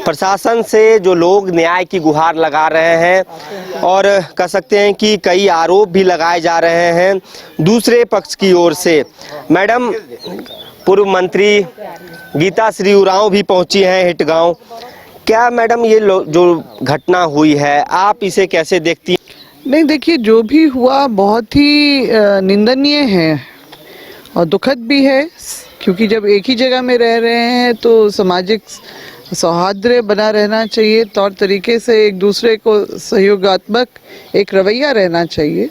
प्रशासन से जो लोग न्याय की गुहार लगा रहे हैं और कह सकते हैं कि कई आरोप भी लगाए जा रहे हैं दूसरे पक्ष की ओर से। मैडम, पूर्व मंत्री गीता श्री उरांव भी पहुंची हैं हिटगांव। क्या मैडम ये जो घटना हुई है आप इसे कैसे देखती हैं? नहीं, देखिए, जो भी हुआ बहुत ही निंदनीय है और दुखद भी है, क्योंकि जब एक ही जगह में रह रहे हैं तो सामाजिक सौहार्द बना रहना चाहिए, तौर तरीके से एक दूसरे को सहयोगात्मक एक रवैया रहना चाहिए।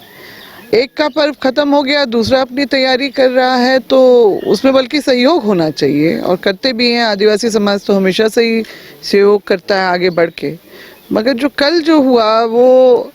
एक का पर्व खत्म हो गया, दूसरा अपनी तैयारी कर रहा है तो उसमें बल्कि सहयोग होना चाहिए, और करते भी हैं। आदिवासी समाज तो हमेशा से ही सहयोग करता है आगे बढ़ के। मगर जो कल जो हुआ वो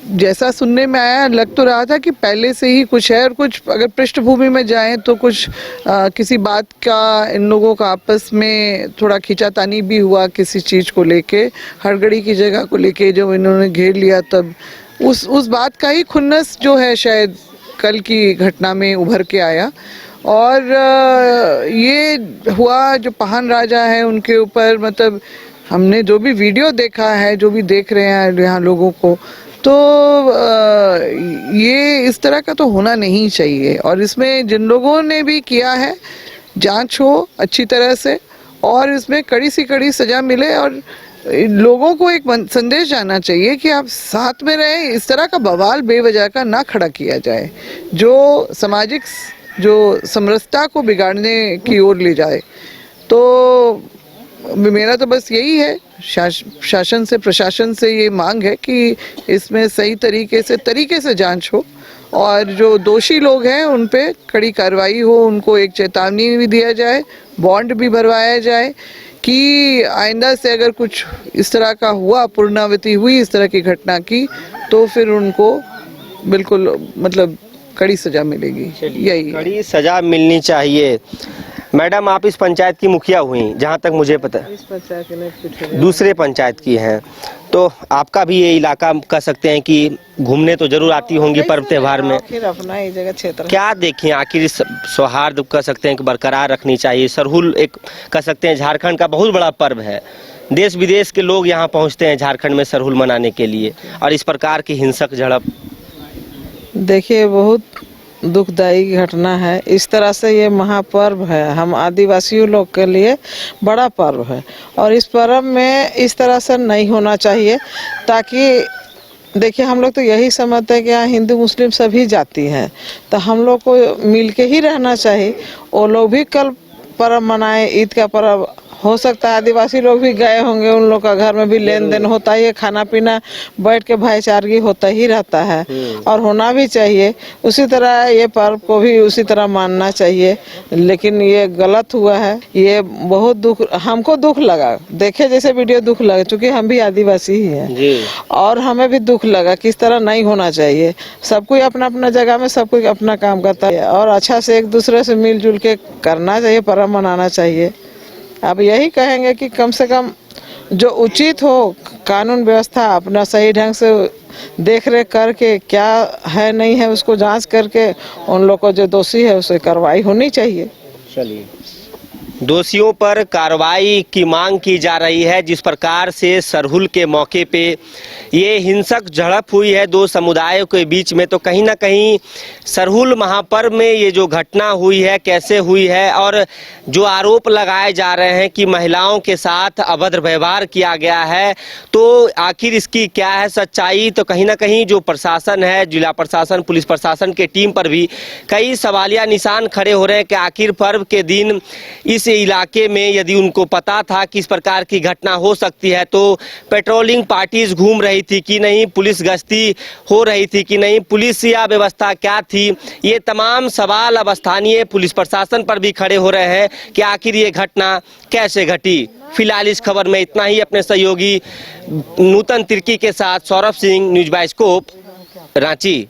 जैसा सुनने में आया, लग तो रहा था कि पहले से ही कुछ है, और कुछ अगर पृष्ठभूमि में जाएं तो कुछ किसी बात का इन लोगों का आपस में थोड़ा खींचातानी भी हुआ किसी चीज़ को लेके, हड़गड़ी की जगह को लेके जब इन्होंने घेर लिया, तब उस बात का ही खुन्नस जो है शायद कल की घटना में उभर के आया। और ये हुआ जो पहान राजा है उनके ऊपर, मतलब हमने जो भी वीडियो देखा है, जो भी देख रहे हैं यहाँ लोगों को, तो ये इस तरह का तो होना नहीं चाहिए। और इसमें जिन लोगों ने भी किया है, जांच हो अच्छी तरह से और इसमें कड़ी से कड़ी सजा मिले, और लोगों को एक संदेश जाना चाहिए कि आप साथ में रहें, इस तरह का बवाल बेवजह का ना खड़ा किया जाए जो सामाजिक जो समरसता को बिगाड़ने की ओर ले जाए। तो मेरा तो बस यही है, शासन से, प्रशासन से ये मांग है कि इसमें सही तरीके से जांच हो, और जो दोषी लोग हैं उन पे कड़ी कार्रवाई हो, उनको एक चेतावनी भी दिया जाए, बॉन्ड भी भरवाया जाए कि आइंदा से अगर कुछ इस तरह का हुआ, पुनरावृत्ति हुई इस तरह की घटना की, तो फिर उनको बिल्कुल मतलब कड़ी सजा मिलेगी। यही कड़ी सजा मिलनी चाहिए। मैडम, आप इस पंचायत की मुखिया हुई, जहाँ तक मुझे पता है। इस पंचायत के दूसरे पंचायत की हैं, तो आपका भी ये इलाका कह सकते हैं कि घूमने तो जरूर आती होंगी पर्व त्योहार में। आखिर अपना ही जगह क्षेत्र क्या देखें, आखिर इस सौहार्द कह सकते हैं कि बरकरार रखनी चाहिए। सरहुल एक कह सकते हैं झारखंड का बहुत बड़ा पर्व है, देश विदेश के लोग यहाँ पहुँचते हैं झारखंड में सरहुल मनाने के लिए, और इस प्रकार की हिंसक झड़प, देखिए, बहुत दुखदायी घटना है। इस तरह से ये महापर्व है, हम आदिवासियों लोग के लिए बड़ा पर्व है, और इस पर्व में इस तरह से नहीं होना चाहिए। ताकि देखिए, हम लोग तो यही समझते हैं कि यहाँ हिंदू मुस्लिम सभी जाति हैं, तो हम लोग को मिल के ही रहना चाहिए। वो लोग भी कल पर्व मनाए, ईद का पर्व, हो सकता है आदिवासी लोग भी गए होंगे, उन लोग का घर में भी लेन देन होता ही है, खाना पीना बैठ के भाईचारगी होता ही रहता है, और होना भी चाहिए। उसी तरह ये पर्व को भी उसी तरह मानना चाहिए। लेकिन ये गलत हुआ है, ये बहुत दुख, हमको दुख लगा, देखे जैसे वीडियो दुख लगा, क्योंकि हम भी आदिवासी ही हैं, और हमें भी दुख लगा कि इस तरह नहीं होना चाहिए। सब कोई अपना अपना जगह में सब कोई अपना काम करता है, और अच्छा से एक दूसरे से मिलजुल के करना चाहिए, पर्व मनाना चाहिए। अब यही कहेंगे कि कम से कम जो उचित हो, कानून व्यवस्था अपना सही ढंग से देख रेख करके, क्या है नहीं है उसको जांच करके, उन लोग को जो दोषी है उसे कार्रवाई होनी चाहिए। चलिए, दोषियों पर कार्रवाई की मांग की जा रही है। जिस प्रकार से सरहुल के मौके पे ये हिंसक झड़प हुई है दो समुदायों के बीच में, तो कहीं ना कहीं सरहुल महापर्व में ये जो घटना हुई है कैसे हुई है, और जो आरोप लगाए जा रहे हैं कि महिलाओं के साथ अभद्र व्यवहार किया गया है, तो आखिर इसकी क्या है सच्चाई। तो कहीं ना कहीं जो प्रशासन है, जिला प्रशासन, पुलिस प्रशासन के टीम पर भी कई सवालिया निशान खड़े हो रहे हैं कि आखिर पर्व के दिन इस इलाके में यदि उनको पता था कि इस प्रकार की घटना हो सकती है, तो पेट्रोलिंग पार्टीज घूम रही थी कि नहीं, पुलिस गश्ती हो रही थी कि नहीं, पुलिस या व्यवस्था क्या थी। ये तमाम सवाल अब स्थानीय पुलिस प्रशासन पर भी खड़े हो रहे हैं कि आखिर ये घटना कैसे घटी। फिलहाल इस खबर में इतना ही। अपने सहयोगी नूतन तिर्की के साथ सौरभ सिंह, न्यूज़ बाइस्कोप, रांची।